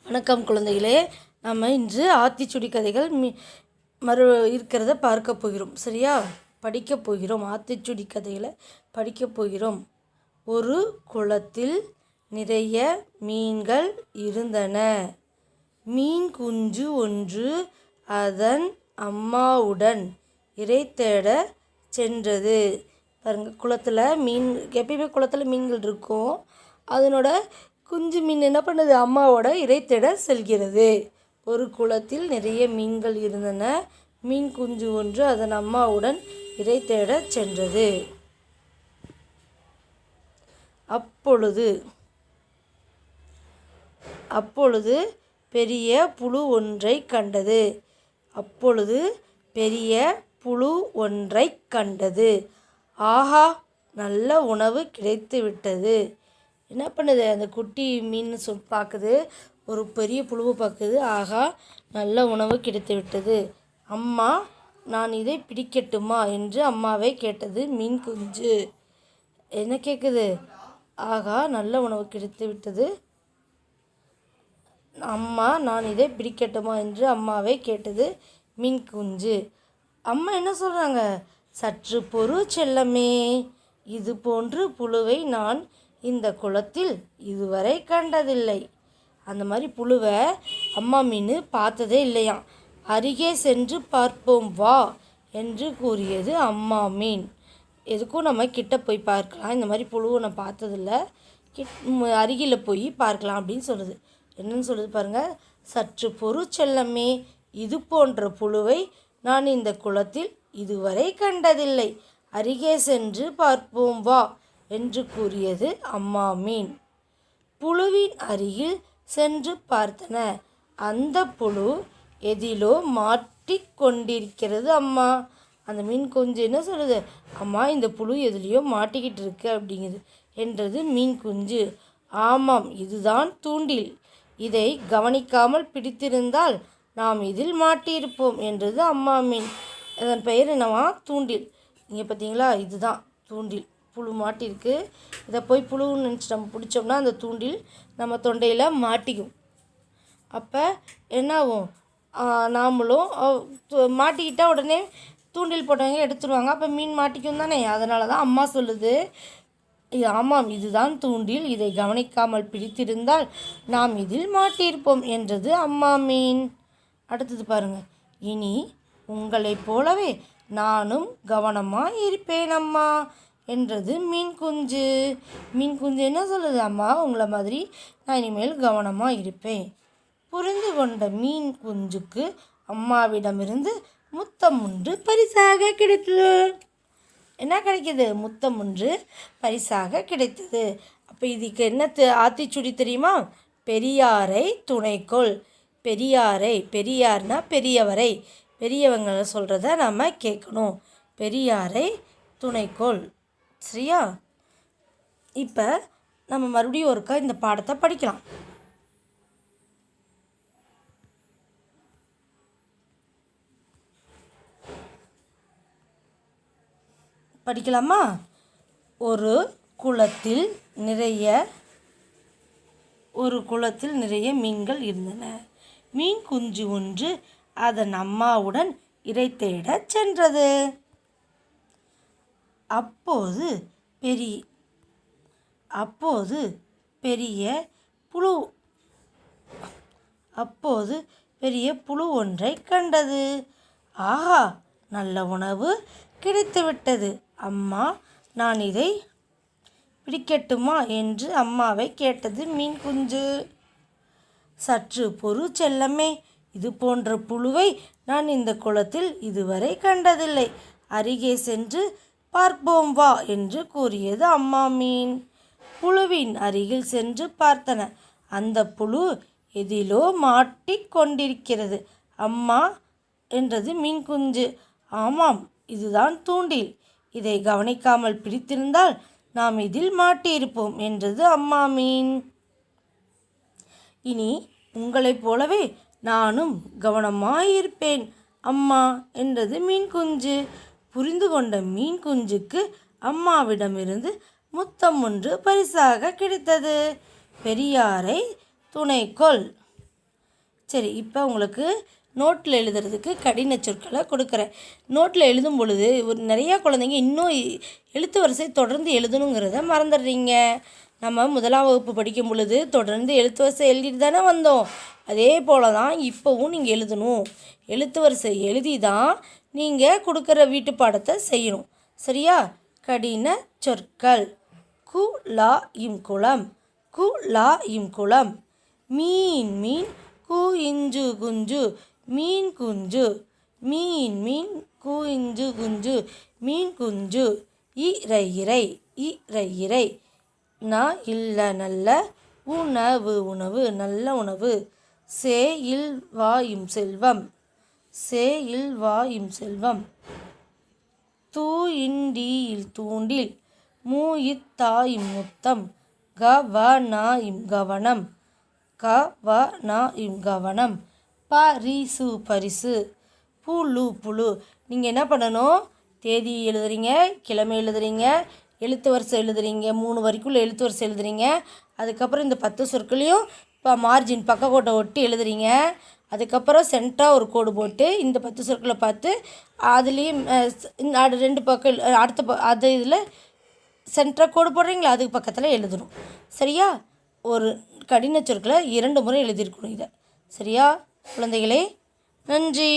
வணக்கம் குழந்தைகளே. நம்ம இன்று ஆத்திச்சுடி கதைகள் இருக்கிறத பார்க்க போகிறோம். சரியா? படிக்க போகிறோம். ஆத்திச்சுடி கதைகளை படிக்க போகிறோம். ஒரு குளத்தில் நிறைய மீன்கள் இருந்தன. மீன் குஞ்சு ஒன்று அதன் அம்மாவுடன் இரை தேட சென்றது. பாருங்க, குளத்தில் மீன், எப்பயுமே குளத்தில் மீன்கள் இருக்கும். அதனோட குஞ்சு மீன் என்ன பண்ணுது? அம்மாவோட இரை தேட செல்கிறது. ஒரு குளத்தில் நிறைய மீன்கள் இருந்தன. மீன் குஞ்சு ஒன்று அதன் அம்மாவுடன் இரை தேட சென்றது. அப்பொழுது பெரிய புழு ஒன்றை கண்டது. ஆஹா, நல்ல உணவு கிடைத்து விட்டது. என்ன பண்ணுது? அந்த குட்டி மீன் பார்க்குது, ஒரு பெரிய புழுவை பார்க்குது. ஆகா, நல்ல உணவு கிடைத்து விட்டது. அம்மா, நான் இதை பிடிக்கட்டுமா என்று அம்மாவை கேட்டது மீன் குஞ்சு. என்ன கேட்குது? ஆகா, நல்ல உணவு கிடைத்து விட்டது. அம்மா, நான் இதை பிடிக்கட்டுமா என்று அம்மாவை கேட்டது மீன் குஞ்சு. அம்மா என்ன சொல்கிறாங்க? சற்று பொறு செல்லமே, இது போன்று புழுவை நான் இந்த குளத்தில் இதுவரை கண்டதில்லை. அந்த மாதிரி புழுவை அம்மா மீன் பார்த்ததே இல்லையாம். அருகே சென்று பார்ப்போம் வா என்று கூறியது அம்மா மீன். எதுக்கும் நம்ம கிட்ட போய் பார்க்கலாம், இந்த மாதிரி புழுவை நான் பார்த்ததில்ல, அருகில் போய் பார்க்கலாம் அப்படின்னு சொல்லுது. என்னன்னு சொல்லுது பாருங்கள். சற்று பொறு செல்லமே, இது போன்ற புழுவை நான் இந்த குளத்தில் இதுவரை கண்டதில்லை. அருகே சென்று பார்ப்போம் வா என்று கூறியது அம்மா மீன். புழுவின் அருகில் சென்று பார்த்தன. அந்த புழு எதிலோ மாட்டிக்கொண்டிருக்கிறது. அம்மா, அந்த மீன் குஞ்சு என்ன சொல்லுது? அம்மா, இந்த புழு எதுலேயோ மாட்டிக்கிட்டு இருக்கு அப்படிங்குது என்றது மீன் குஞ்சு. ஆமாம், இதுதான் தூண்டில். இதை கவனிக்காமல் பிடித்திருந்தால் நாம் இதில் மாட்டியிருப்போம் என்றது அம்மா மீன். அதன் பெயர் என்னவா? தூண்டில். நீங்கள் பார்த்தீங்களா? இதுதான் தூண்டில். புழு மாட்டிருக்கு. இதை போய் புழுன்னு நினச்சி நம்ம பிடிச்சோம்னா அந்த தூண்டில் நம்ம தொண்டையில் மாட்டிக்கும். அப்போ என்ன ஆகும்? நாமளும் மாட்டிக்கிட்டால் உடனே தூண்டில் போட்டவங்க எடுத்துருவாங்க. அப்போ மீன் மாட்டிக்கும் தானே. அதனால தான் அம்மா சொல்லுது, ஆமாம், இதுதான் தூண்டில். இதை கவனிக்காமல் பிடித்திருந்தால் நாம் இதில் மாட்டியிருப்போம் என்றது அம்மா மீன். அடுத்தது பாருங்கள். இனி உங்களைப் போலவே நானும் கவனமாக இருப்பேன் அம்மா என்றது மீன் குஞ்சு. மீன் குஞ்சு என்ன சொல்லுது? அம்மா, உங்களை மாதிரி நான் இனிமேல் கவனமாக இருப்பேன். புரிந்து கொண்ட மீன் குஞ்சுக்கு அம்மாவிடமிருந்து முத்தம் ஒன்று பரிசாக கிடைத்தது. என்ன கிடைக்கிது? முத்தம் ஒன்று பரிசாக கிடைத்தது. அப்போ இதுக்கு என்ன ஆத்திச்சுடி தெரியுமா? பெரியாரை துணைக்கொள். பெரியார்னா பெரியவரை, பெரியவங்களை சொல்கிறத நம்ம கேட்கணும். பெரியாரை துணைக்கொள். சரியா? இப்போ நம்ம மறுபடியும் ஒருக்கா இந்த பாடத்தை படிக்கலாம். படிக்கலாமா? ஒரு குளத்தில் நிறைய மீன்கள் இருந்தன. மீன் குஞ்சு ஒன்று அதன் அம்மாவுடன் இரை தேட சென்றது. அப்போது பெரிய புழு ஒன்றை கண்டது. ஆஹா, நல்ல உணவு கிடைத்துவிட்டது. அம்மா, நான் இதை பிடிக்கட்டுமா என்று அம்மாவை கேட்டது மீன் குஞ்சு. சற்று பொறு செல்லமே, இது போன்ற புழுவை நான் இந்த குளத்தில் இதுவரை கண்டதில்லை. அருகே சென்று பார்ப்போம் வா என்று கூறியது அம்மா மீன். புழுவின் அருகில் சென்று பார்த்தன. அந்த புழு எதிலோ மாட்டிக்கொண்டிருக்கிறது. அம்மா என்றது மீன் குஞ்சு. ஆமாம், இதுதான் தூண்டில். இதை கவனிக்காமல் பிடித்திருந்தால் நாம் இதில் மாட்டியிருப்போம் என்றது அம்மா மீன். இனி உங்களைப் போலவே நானும் கவனமாயிருப்பேன் அம்மா என்றது மீன் குஞ்சு. புரிந்து கொண்ட மீன் குஞ்சுக்கு அம்மாவிடமிருந்து முத்தம் ஒன்று பரிசாக கிடைத்தது. பெரியாரை துணைக்கொள். சரி, இப்போ உங்களுக்கு நோட்டில் எழுதுறதுக்கு கடின சொற்களை கொடுக்குறேன். நோட்டில் எழுதும் பொழுது நிறையா குழந்தைங்க இன்னும் எழுத்து வரிசை தொடர்ந்து எழுதணுங்கிறத மறந்துடுறீங்க. நம்ம 1ஆம் வகுப்பு படிக்கும் பொழுது தொடர்ந்து எழுத்து வரிசை எழுதிட்டு தானே வந்தோம். அதே போல் தான் இப்போவும் நீங்கள் எழுதணும். எழுத்து வரிசை எழுதி தான் நீங்கள் கொடுக்குற வீட்டு பாடத்தை செய்யணும். சரியா? கடின சொற்கள்: கு லா இம் குளம், கு லா இம் குளம். மீன் மீன் கு இஞ்சு குஞ்சு, மீன் குஞ்சு. மீன் மீன் கு இஞ்சு குஞ்சு, மீன் குஞ்சு. இரை இரை, இரை இரை. ந இல்ல நல்ல, உணவு உணவு, நல்ல உணவு. சே இல் வாயும் செல்வம், சே இல் வாயும் செல்வம். தூ இண்டியில் தூண்டில், மூ இத்தாயும் முத்தம். க வ ந இம் கவனம், க வ ந இம் கவனம். பரிசு பரிசு. புழு புழு. நீங்கள் என்ன பண்ணணும்? தேதி எழுதுறீங்க, கிழமை எழுதுறீங்க, எழுத்து வரிசை எழுதுறீங்க, 3 வரிக்குள்ளே எழுத்து வரிசை எழுதுறீங்க. அதுக்கப்புறம் இந்த 10 சொற்களையும் இப்போ மார்ஜின் பக்கக்கோட்டை ஒட்டி எழுதுறீங்க. அதுக்கப்புறம் சென்டராக ஒரு கோடு போட்டு இந்த 10 சொற்களை பார்த்து அதுலேயும் 2 பக்கம் அடுத்த அது இதில் சென்டராக கோடு போடுறீங்களா, அதுக்கு பக்கத்தில் எழுதணும். சரியா? ஒரு கடின சொற்களை 2 முறை எழுதியிருக்கணும். இதை சரியா குழந்தைகளே? நன்றி.